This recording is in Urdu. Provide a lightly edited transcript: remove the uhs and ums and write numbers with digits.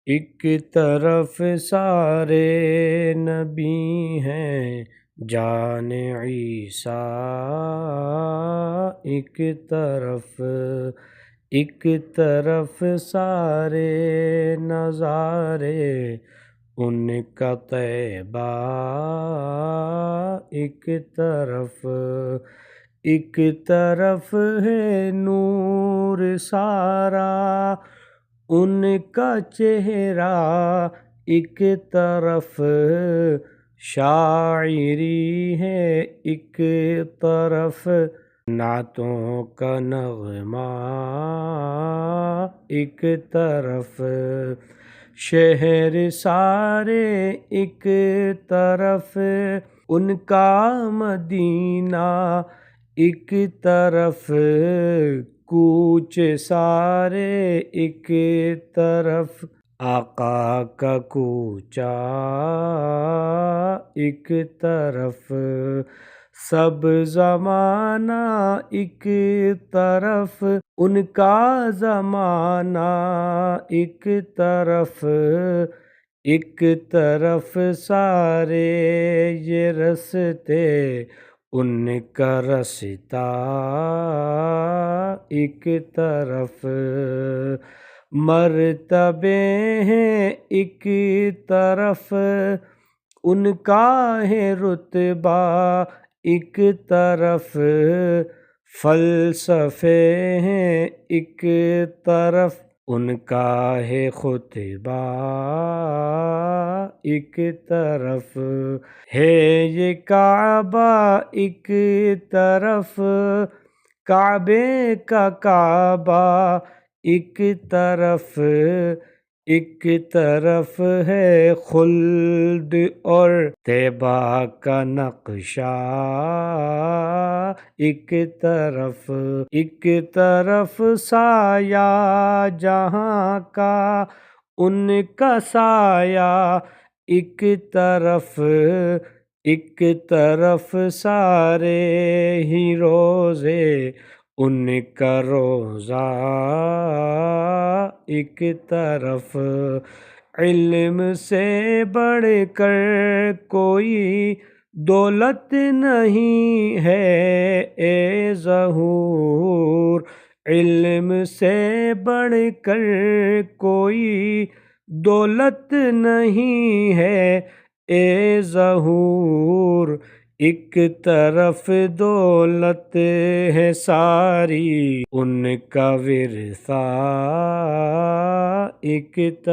ایک طرف سارے نبی ہیں جان عیسیٰ، ایک طرف سارے نظارے ان کا طیبہ، ایک طرف ہے نور سارا ان کا چہرہ، ایک طرف شاعری ہے، ایک طرف نعتوں کا نغمہ، ایک طرف شہر سارے، ایک طرف ان کا مدینہ، ایک طرف کوچ سارے، ایک طرف آقا کا کوچہ، ایک طرف سب زمانہ، ایک طرف ان کا زمانہ، ایک طرف سارے یہ رستے ان کا رستہ، ایک طرف مرتبے ہیں، ایک طرف ان کا ہے رتبہ، ایک طرف فلسفے ہیں، ایک طرف ان کا ہے خطبہ، ایک طرف ہے یہ کعبہ، ایک طرف کعبے کا کعبہ، ایک طرف ہے خلد اور طیبہ کا نقشہ، ایک طرف سایہ جہاں کا ان کا سایہ، ایک طرف سارے ہی روزے ان کا روزہ، ایک طرف علم سے بڑھ کر کوئی دولت نہیں ہے اے ظہور، علم سے بڑھ کر کوئی دولت نہیں ہے اے ظہور، ایک طرف دولت ہے ساری ان کا ورثہ، ایک طرف